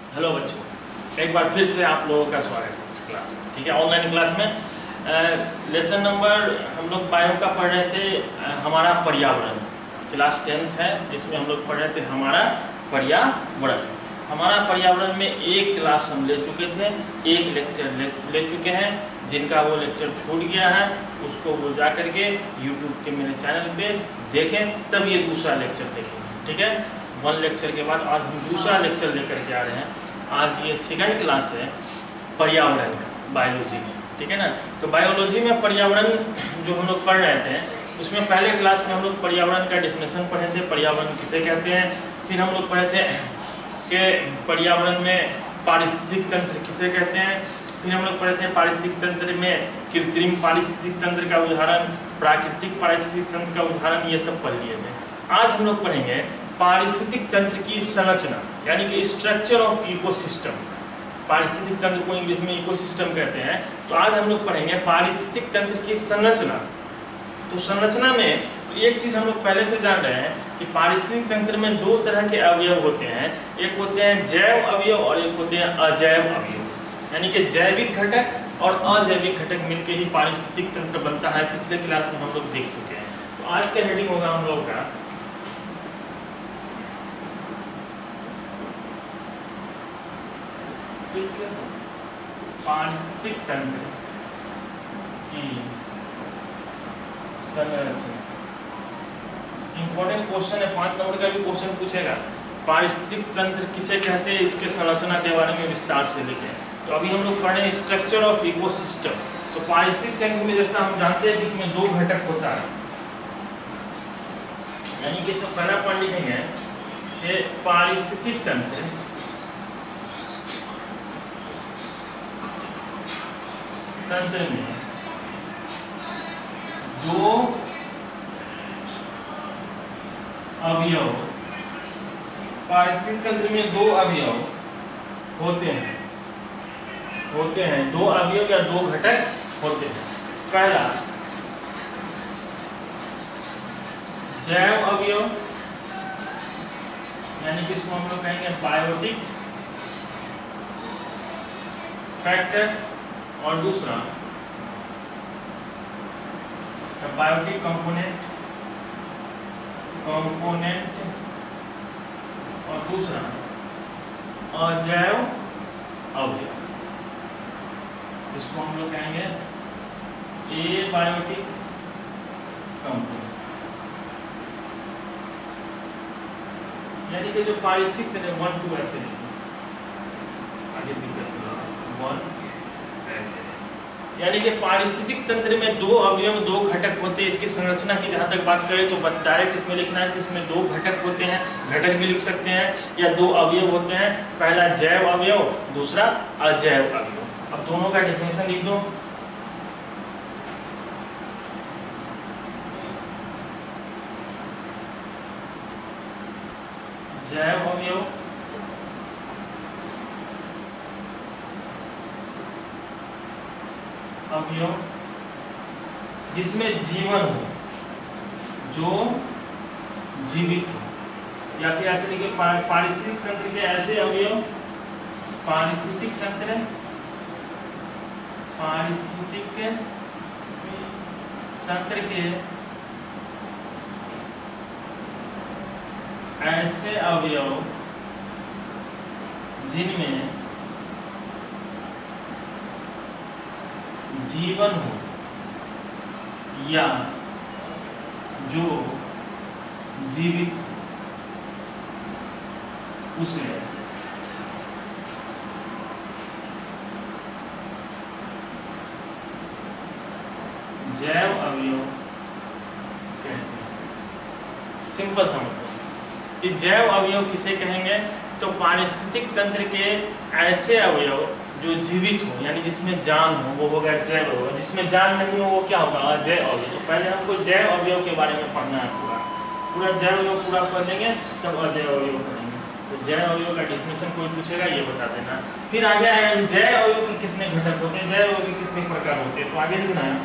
Hello बच्चों, एक बार फिर से आप लोगों का स्वागत है इस क्लास में। ठीक है, ऑनलाइन क्लास में लेसन नंबर हम लोग बायो का पढ़ रहे थे। हमारा पर्यावरण क्लास 10th है, जिसमें हम लोग पढ़ रहे थे हमारा पर्यावरण। हमारा पर्यावरण में एक क्लास हम ले चुके थे, एक लेक्चर ले चुके हैं। जिनका वो लेक्चर छूट गया है उसको वो जा करके यूट्यूब के मेरे चैनल पे देखें, तब ये दूसरा लेक्चर देखेंगे। ठीक है, वन लेक्चर के बाद आज हम दूसरा लेक्चर लेकर के आ रहे हैं। आज ये सेकंड क्लास है पर्यावरण का, बायोलॉजी में। ठीक है ना, तो बायोलॉजी में पर्यावरण जो हम लोग पढ़ रहे थे, उसमें पहले क्लास में हम लोग पर्यावरण का डेफिनेशन पढ़े थे, पर्यावरण किसे कहते हैं। फिर हम लोग पढ़े थे कि पर्यावरण में पारिस्थितिक तंत्र किसे कहते हैं। फिर हम लोग पढ़े थे पारिस्थितिक तंत्र में कृत्रिम पारिस्थितिक तंत्र का उदाहरण, प्राकृतिक पारिस्थितिक तंत्र का उदाहरण, ये सब पढ़ लिए थे। आज हम लोग पढ़ेंगे पारिस्थितिक तंत्र की संरचना, यानी कि स्ट्रक्चर ऑफ इकोसिस्टम। पारिस्थितिक तंत्र को इंग्लिश में इकोसिस्टम कहते हैं। तो आज हम लोग पढ़ेंगे पारिस्थितिक तंत्र की संरचना। तो संरचना में एक चीज हम लोग पहले से जान रहे हैं कि पारिस्थितिक तंत्र में दो तरह के अवयव होते हैं। एक होते हैं जैव अवयव और एक होते हैं अजैव अवयव, यानी कि जैविक घटक और अजैविक घटक मिलकर ही पारिस्थितिक तंत्र बनता है। पिछले क्लास में हम लोग देख चुके हैं। तो आज का हेडिंग होगा हम लोगों का पारिस्थितिक तंत्र की संरचना। इंपॉर्टेंट क्वेश्चन है, 5 नंबर का भी क्वेश्चन पूछेगा। पारिस्थितिक तंत्र किसे कहते हैं, इसके संरचना के बारे में विस्तार से लिखें। तो अभी हम लोग पढ़े स्ट्रक्चर ऑफ इकोसिस्टम। तो पारिस्थितिक तंत्र में जैसा हम जानते हैं कि इसमें दो घटक होता है, यानी कि इसमें पहला पॉइंट लिखेंगे कि पारिस्थितिक तंत्र में दो अवयव, पारिस्थितिक तंत्र में दो अवयव होते हैं, दो अवयव या दो घटक होते हैं। पहला जैव अवयव, यानी कि इसको हम लोग कहेंगे बायोटिक फैक्टर, और दूसरा बायोटिक कंपोनेंट, और दूसरा अजैव अवयव, इसको हम लोग कहेंगे ए बायोटिक कंपोनेंट। यानी कि जो पारिस्थितिक तंत्र 1 2 ऐसे आगे दिक्कत 1, यानी कि पारिस्थितिक तंत्र में दो अवयव दो घटक होते हैं। इसकी संरचना की जहाँ तक बात करें तो बस डायरेक्ट इसमें लिखना है कि इसमें दो घटक होते हैं, घटक भी लिख सकते हैं, या दो अवयव होते हैं। पहला जैव अवयव, दूसरा अजैव अवयव। अब दोनों का डेफिनेशन लिख दो। जैव अवयव अवयव जिसमें जीवन हो, जो जीवित हो, या फिर ऐसे लिखे पारिस्थितिक तंत्र के ऐसे अवयव, पारिस्थितिक तंत्र के ऐसे अवयव जिनमें जीवन हो या जो जीवित हो, उसे जैव अवयव कहते हैं। सिंपल समझो कि जैव अवयव किसे कहेंगे, तो पारिस्थितिक तंत्र के ऐसे अवयव जो जीवित हो, यानी जिसमें जान हो, वो होगा जैव अवयव। जिसमें जान नहीं हो वो क्या होगा, अजैव अवयव। तो पहले हमको जैव अवयव के बारे में पढ़ना है, पूरा जैव अवयव पूरा पढ़ लेंगे तब अजैव अवयव पढ़ेंगे। तो जैव अवयव का डेफिनेशन कोई पूछेगा ये बता देना। फिर आगे आए जैव अवयव के कितने घटक होते हैं, जैव अवयव के कितने प्रकार होते हैं। तो आगे लिखना है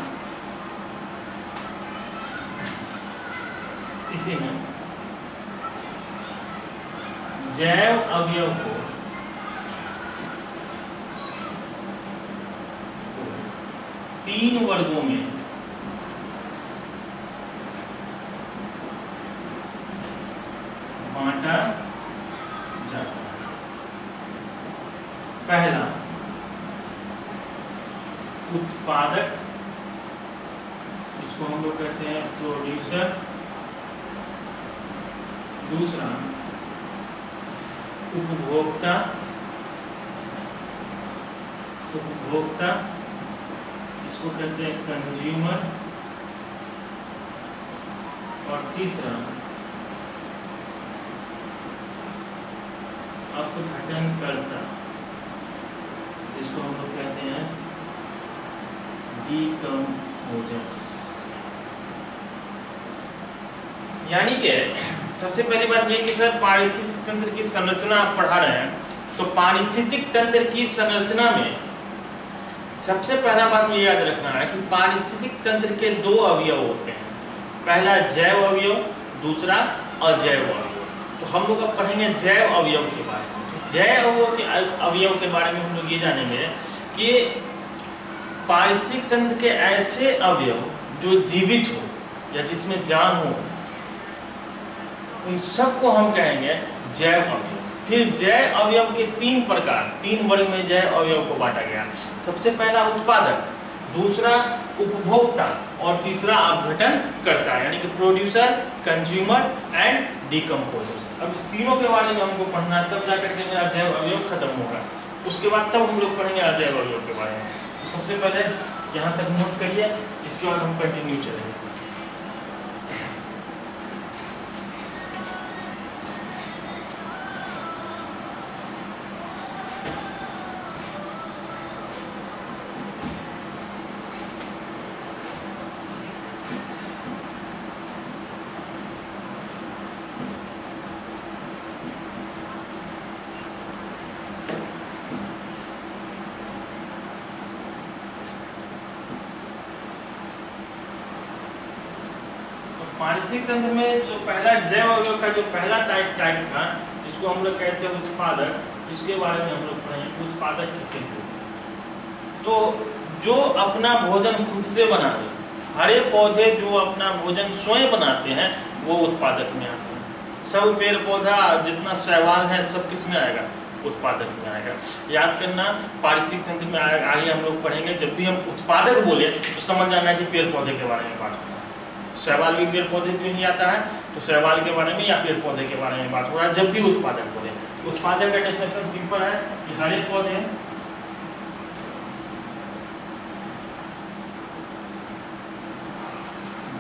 इसी में जैव अवयव को 3 वर्गों में बांटा जाता है। पहला उत्पादक, इसको हम लोग कहते हैं प्रोड्यूसर। दूसरा उपभोक्ता, उपभोक्ता इसको कहते हैं कंज्यूमर। और तीसरा अपघटनकर्ता, इसको हम लोग कहते हैं डीकम्पोजर्स। यानी कि सबसे पहली बात ये कि सर पारिस्थितिक तंत्र की संरचना आप पढ़ा रहे हैं, तो पारिस्थितिक तंत्र की संरचना में सबसे पहला बात ये याद रखना है कि पारिस्थितिक तंत्र के 2 अवयव होते हैं। पहला जैव अवयव, दूसरा अजैव अवयव। तो हम लोग अब पढ़ेंगे जैव अवयव के बारे में। जैव अवयव के बारे में हम लोग ये जानेंगे कि पारिस्थितिक तंत्र के ऐसे अवयव जो जीवित हो या जिसमें जान हो, उन सबको हम कहेंगे जैव अवयव। फिर जैव अवयव के 3 प्रकार, 3 वर्ग में जैव अवयव को बांटा गया। सबसे पहला उत्पादक, दूसरा उपभोक्ता और तीसरा अपघटनकर्ता, यानी कि प्रोड्यूसर, कंज्यूमर एंड डीकम्पोजर्स। अब इस तीनों के बारे में हमको पढ़ना है, तब जाकर के मेरा जैव अवयव खत्म होगा। उसके बाद तब हम लोग पढ़ेंगे अजैव अवयव के बारे में। तो सबसे पहले यहाँ तक नोट करिए, इसके बाद हम कंटिन्यू चलेंगे। पारिस्थितिक तंत्र में जो पहला जैव अवयव का जो पहला टाइप था, इसको हम लोग कहते हैं उत्पादक। इसके बारे में हम लोग पढ़ेंगे उत्पादक किसे कहते। तो जो अपना भोजन खुद से बनाते, हरे पौधे जो अपना भोजन स्वयं बनाते हैं, वो उत्पादक में आते हैं। सब पेड़ पौधा जितना शैवाल है सब किस में आएगा? उत्पादक में आएगा। याद करना, पारिस्थितिक तंत्र में आगे हम लोग पढ़ेंगे। जब भी हम उत्पादक बोले तो समझ जाना कि पेड़ पौधे के बारे में बात हो रहा है। शैवाल भी पेड़ पौधे क्यों नहीं आता है, तो शैवाल के बारे में या पेड़ पौधे के बारे में बात हो रहा है। जब भी उत्पादक बोले, उत्पादक का डेफिनेशन सिंपल है कि हरे पौधे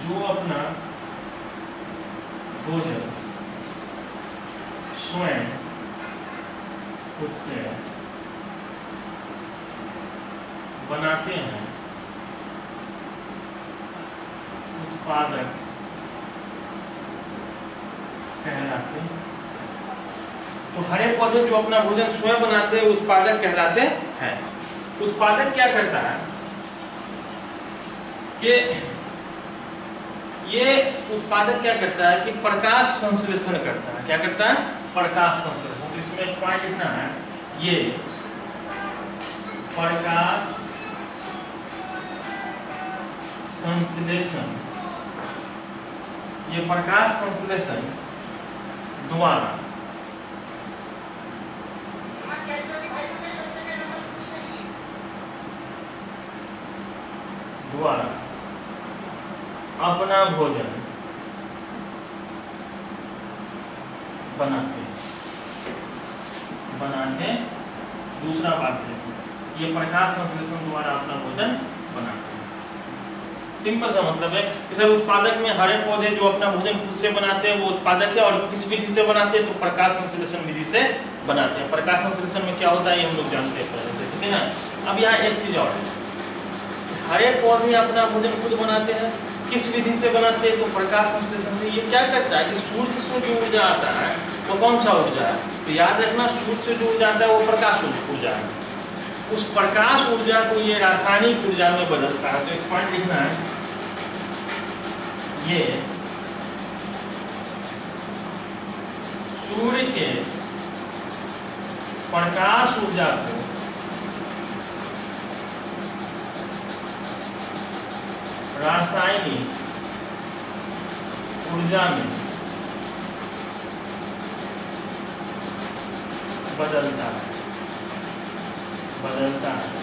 जो अपना भोजन स्वयं खुद से बनाते हैं, उत्पादक कहलाते हैं। तो हरे पौधे जो अपना भोजन स्वयं बनाते हैं उत्पादक कहलाते हैं। उत्पादक क्या करता है कि ये उत्पादक क्या करता है कि प्रकाश संश्लेषण करता है। क्या करता है? प्रकाश संश्लेषण। तो इसमें एक पॉइंट लिखना है, ये प्रकाश संश्लेषण, ये प्रकाश संश्लेषण द्वारा अपना भोजन बनाते। दूसरा बात है, ये प्रकाश संश्लेषण द्वारा अपना भोजन बनाते हैं। सिंपल सा मतलब है कि सर उत्पादक में हरे पौधे जो अपना भोजन खुद से बनाते हैं वो उत्पादक है, और किस विधि से बनाते हैं? तो प्रकाश संश्लेषण विधि से बनाते हैं। प्रकाश संश्लेषण में क्या होता है ये हम लोग जानते हैं पहले से, ठीक है ना। अब यहाँ एक चीज और है, हरे पौधे अपना भोजन खुद बनाते हैं, किस विधि से बनाते हैं? तो प्रकाश संश्लेषण से। ये क्या करता है कि सूर्य से जो ऊर्जा आता है वो कौन सा ऊर्जा है? तो याद रखना, सूर्य से जो ऊर्जा आता है वो प्रकाश ऊर्जा है। उस प्रकाश ऊर्जा को ये रासायनिक ऊर्जा में बदलता है। तो एक पॉइंट लिखना है, ये सूर्य के प्रकाश ऊर्जा को रासायनिक ऊर्जा में बदलता है,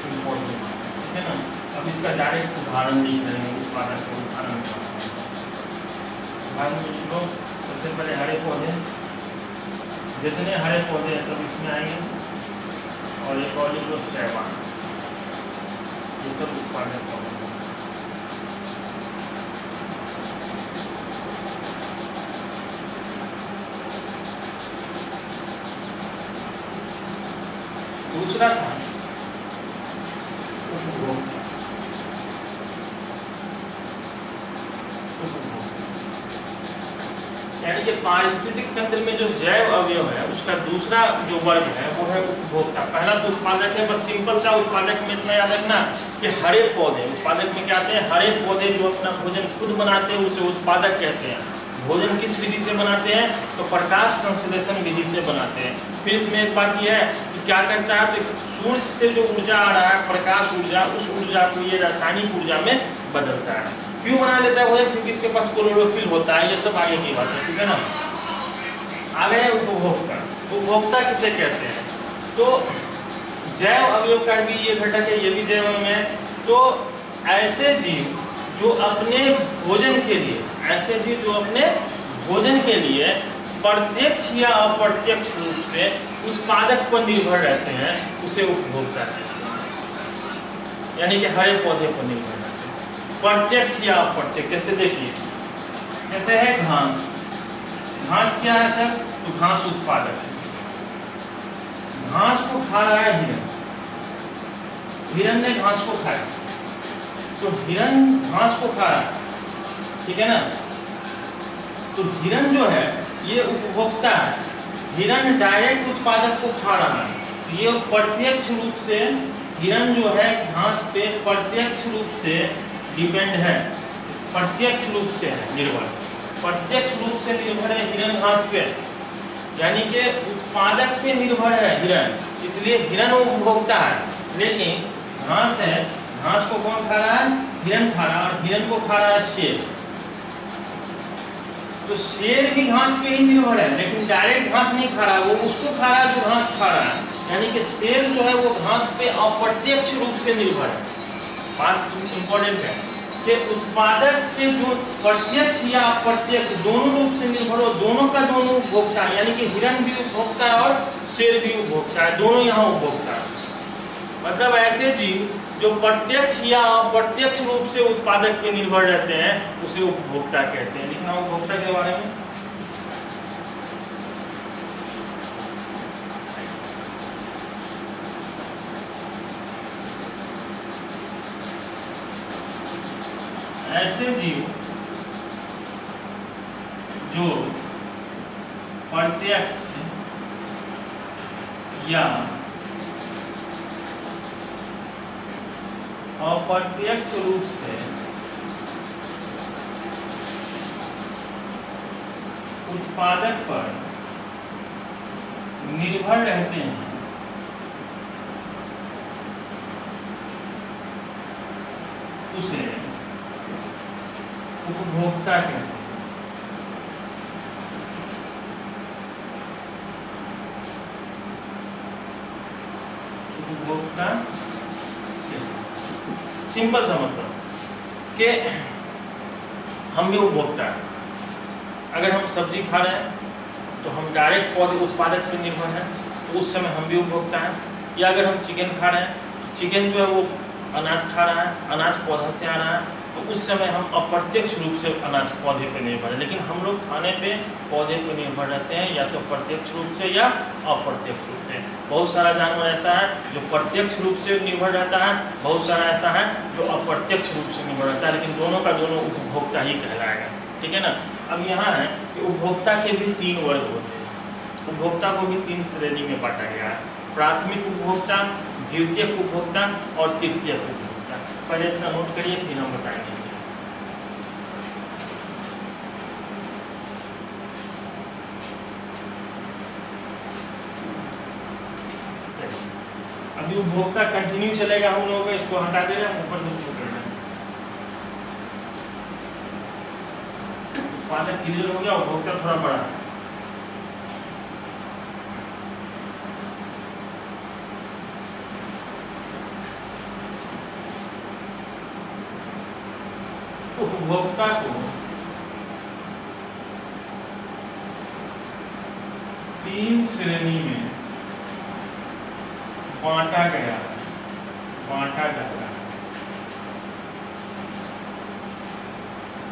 इम्पोर्टेंट, ठीक है ना। अब इसका डायरेक्ट उदाहरण लिख रहे हैं, उत्पादक का उदाहरण लिख लो। सबसे पहले हरे पौधे, जितने हरे पौधे हैं सब इसमें आएंगे, और एक और लिख लो शैवाल, ये सब उत्पादक पौधे। दूसरा था उपभोक्ता, यानी कि पारिस्थितिक तंत्र में जो जैव अवयव है उसका दूसरा जो वर्ग है वो है उपभोक्ता। पहला तो उत्पादक है, बस सिंपल सा उत्पादक में इतना याद रखना कि हरे पौधे, उत्पादक में क्या आते हैं, हरे पौधे जो अपना भोजन खुद बनाते हैं उसे उत्पादक कहते हैं। भोजन किस विधि से बनाते हैं, तो प्रकाश संश्लेषण विधि से बनाते हैं। फिर इसमें एक बात यह है कि क्या करता है, तो सूर्य से जो ऊर्जा आ रहा है, प्रकाश ऊर्जा, उस ऊर्जा को ये रासायनिक ऊर्जा में बदलता है। क्यों बना लेता है भोजन, क्योंकि इसके पास क्लोरोफिल होता है। ये सब आगे की बात है, ठीक है ना। आगे है उपभोक्ता। उपभोक्ता किसे कहते हैं, तो जैव अवयव का भी ये घटक है, ये भी जैव अवयव है। तो ऐसे जीव जो अपने भोजन के लिए, ऐसे जीव जो अपने भोजन के लिए प्रत्यक्ष या अप्रत्यक्ष रूप से उत्पादक पर निर्भर रहते हैं, उसे उपभोक्ता कहते हैं। यानी कि हरे पौधे पर निर्भर रहते हैं, प्रत्यक्ष या अप्रत्यक्ष। जैसे देखिए, जैसे है घास। घास क्या है सर, तो घास उत्पादक है। घास को खा रहा है हिरन, हिरन ने घास को खाया, तो हिरन घास को खा रहा है, ठीक है ना। तो हिरन जो है ये उपभोक्ता है, हिरन डायरेक्ट उत्पादक को खा रहा है। ये प्रत्यक्ष रूप से हिरन जो है घास पे प्रत्यक्ष रूप से डिपेंड है, प्रत्यक्ष रूप से है निर्भर, प्रत्यक्ष रूप से निर्भर है हिरन घास पे, यानी कि उत्पादक पे निर्भर है हिरन, इसलिए हिरन उपभोक्ता है। लेकिन घास है, घास को कौन खा रहा है, हिरन खा रहा है, और हिरन को खा रहा है शेर। तो शेर भी घास पे ही निर्भर है, लेकिन डायरेक्ट घास नहीं खा रहा, वो उसको खा रहा है जो घास खा रहा है। यानी कि शेर जो है वो घास पे अप्रत्यक्ष रूप से निर्भर है। बात इंपॉर्टेंट है कि उत्पादक पे जो प्रत्यक्ष या अप्रत्यक्ष दोनों रूप से निर्भर हो, दोनों का दोनों उपभोक्ता है। यानी कि हिरन भी उपभोक्ता है और शेर भी उपभोक्ता है, दोनों यहाँ उपभोक्ता है। मतलब ऐसे जीव जो प्रत्यक्ष या अप्रत्यक्ष रूप से उत्पादक पे निर्भर रहते हैं उसे उपभोक्ता कहते हैं। लिखना उपभोक्ता के बारे में। ऐसे जीव जो प्रत्यक्ष या अप्रत्यक्ष रूप से उत्पादक पर निर्भर रहते हैं उसे उपभोक्ता कहते हैं। उपभोक्ता सिंपल सा मतलब कि हम भी उपभोक्ता हैं। अगर हम सब्जी खा रहे हैं तो हम डायरेक्ट पौधे उत्पादक पर निर्भर हैं, तो उस समय हम भी उपभोक्ता हैं। या अगर हम चिकन खा रहे हैं तो चिकन जो है वो अनाज खा रहा है, अनाज पौधा से आ रहा है, तो उस समय हम अप्रत्यक्ष रूप से अनाज पौधे पर निर्भर है। लेकिन हम लोग खाने पे पौधे पर निर्भर रहते हैं, या तो प्रत्यक्ष रूप से या अप्रत्यक्ष रूप से। बहुत सारा जानवर ऐसा है जो प्रत्यक्ष रूप से निर्भर रहता है, बहुत सारा ऐसा है जो अप्रत्यक्ष रूप से निर्भर रहता है, लेकिन दोनों का दोनों उपभोक्ता ही कहलाएगा, ठीक है ना। अब यहाँ है कि उपभोक्ता के भी 3 वर्ग होते हैं। उपभोक्ता को भी 3 श्रेणी में बांटा गया है, प्राथमिक उपभोक्ता, द्वितीयक उपभोक्ता और तृतीयक उपभोक्ता। पहले इतना नोट करिए, फिर हम बताएंगे। अभी उपभोक्ता कंटिन्यू चलेगा हम लोगों का, इसको हटा दे रहे हैं, ऊपर से शुरू कर रहे हैं। उत्पादक क्लियर हो गया, उपभोक्ता थोड़ा बड़ा है। उपभोक्ता को 3 श्रेणी में बांटा गया है, बांटा जाता है।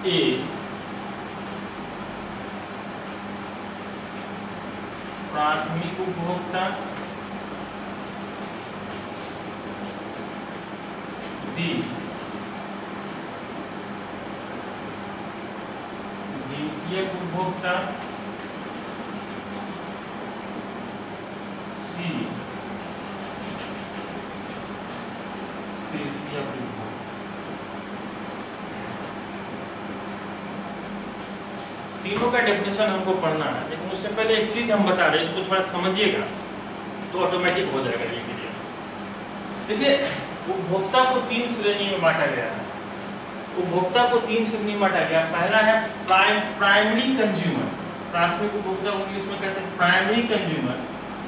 ए, प्राथमिक उपभोक्ता, बी, द्वितीयक उपभोक्ता, सी, तृतीयक उपभोक्ता। तीनों का डेफिनेशन हमको पढ़ना है, लेकिन उससे पहले एक चीज हम बता रहे हैं, इसको थोड़ा समझिएगा तो ऑटोमेटिक हो जाएगा ये क्लियर। देखिए, उपभोक्ता को 3 श्रेणी में बांटा गया है। उपभोक्ता को 3 श्रेणी में बांटा गया। पहला है प्राइमरी कंज्यूमर, प्राथमिक उपभोक्ता को इंग्लिश में कहते हैं प्राइमरी कंज्यूमर,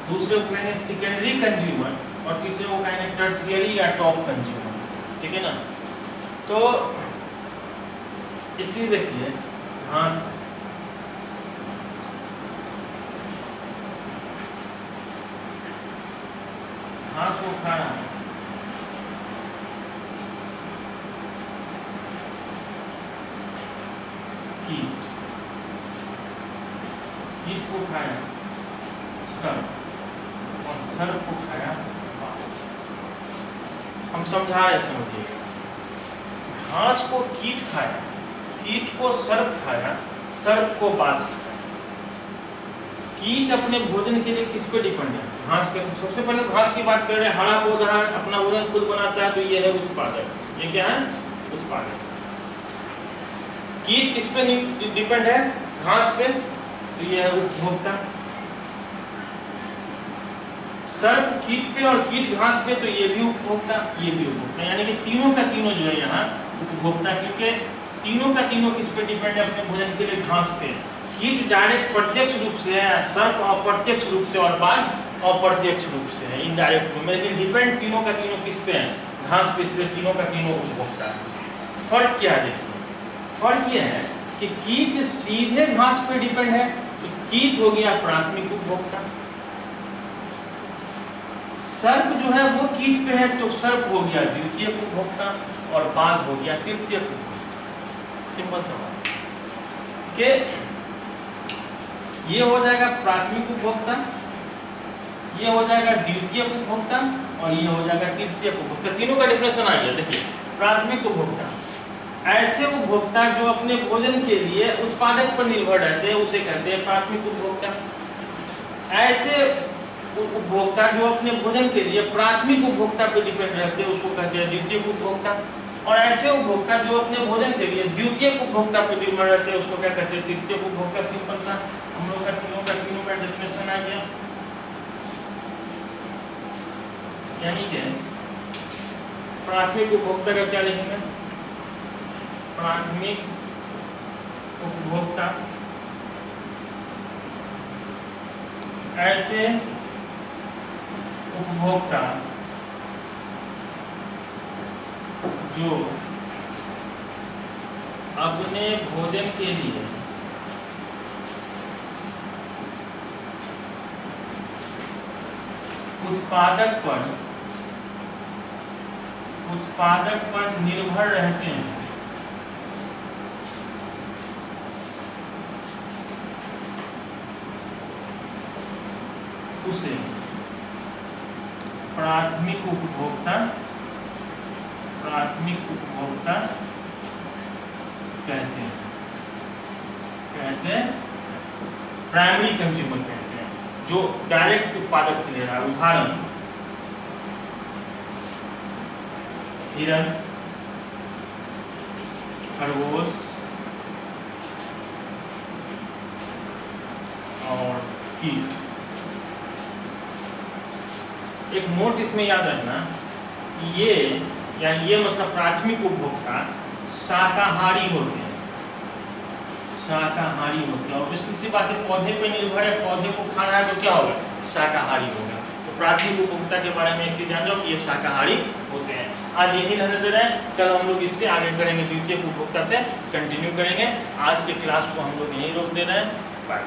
दूसरे को कहेंगे सेकेंडरी कंज्यूमर, और तीसरे को कहेंगे टर्शियरी या टॉप कंज्यूमर। ठीक है ना? तो इस चीज देखिए, घास घास को खाना, कीट, कीट को खाया सर्प, और सर्प को खाया बाज। हम समझा रहे, समझिए। घास को कीट खाया, कीट को सर्प खाया, सर्प को बाज खाया। कीट अपने भोजन के लिए किस पे डिपेंड है? घास पे। सबसे पहले घास की बात कर रहे हैं। हरा पौधा अपना भोजन खुद बनाता है, तो ये है उत्पादक। ये क्या है? उत्पादक। कीट किस पे डिपेंड है? घास पे, तो ये है उपभोक्ता। सर्प कीट पे और कीट घास पे, तो ये भी उपभोक्ता, ये भी उपभोक्ता। यानी कि तीनों का तीनों जो है यहाँ उपभोक्ता, क्योंकि तीनों का तीनों किस पे डिपेंड है अपने भोजन के लिए? घास पे। कीट डायरेक्ट प्रत्यक्ष रूप से है, सर्प अप्रत्यक्ष रूप से, और बाज अप्रत्यक्ष रूप से है, इनडायरेक्ट रूप में। लेकिन डिपेंड तीनों का तीनों किस पे है? घास पे, इसलिए तीनों का तीनों उपभोक्ता है। फर्क क्या है? देखिए, फर्क यह है कि कीट सीधे घास पे डिपेंड है, तो कीट हो गया प्राथमिक उपभोक्ता। सर्प जो है वो कीट पे है, तो सर्प हो गया द्वितीय उपभोक्ता, और बाज हो गया तृतीय उपभोक्ता। सिंपल सवाल के ये हो जाएगा प्राथमिक उपभोक्ता, ये हो जाएगा द्वितीय उपभोक्ता, और ये हो जाएगा तृतीय उपभोक्ता। तीनों का डिफरेंस आ गया। देखिए, प्राथमिक उपभोक्ता ऐसे उपभोक्ता जो अपने भोजन के लिए उत्पादक पर निर्भर रहते हैं, उसे कहते हैं प्राथमिक उपभोक्ता। ऐसे उपभोक्ता जो अपने भोजन के लिए प्राथमिक उपभोक्ता पर डिपेंड रहते हैं, उसको कहते हैं द्वितीय उपभोक्ता। और ऐसे उपभोक्ता जो अपने भोजन के लिए द्वितीय उपभोक्ता पर निर्भर रहते हैं, उसको क्या कहते हैं? तृतीय उपभोक्ता। सिंपल सा हम लोग का तीनों का डेफिनेशन आ गया। यानी कि प्राथमिक उपभोक्ता का क्या लिखेंगे? प्राथमिक उपभोक्ता ऐसे उपभोक्ता जो अपने भोजन के लिए उत्पादक पर निर्भर रहते हैं, उसे प्राथमिक उपभोक्ता कहते हैं, प्राइमरी कंज्यूमर कहते हैं, जो डायरेक्ट उत्पादक से ले रहा है। उदाहरण, हिरण, खरगोश और कीट। एक नोट इसमें याद रखना, ये मतलब प्राथमिक उपभोक्ता शाकाहारी होते हैं, शाकाहारी होते हैं। ऑब्वियसली सी बात है, पौधे पे निर्भर है, पौधे को खाना है तो क्या होगा, शाकाहारी होगा। तो प्राथमिक उपभोक्ता के बारे में एक चीज जान जाओ कि ये शाकाहारी होते हैं। आज यही रहने दे रहे हैं, कल हम लोग इससे आगे करेंगे, द्वितीयक उपभोक्ता से कंटिन्यू करेंगे। आज के क्लास को हम लोग यहीं रोक दे रहे हैं। बाय।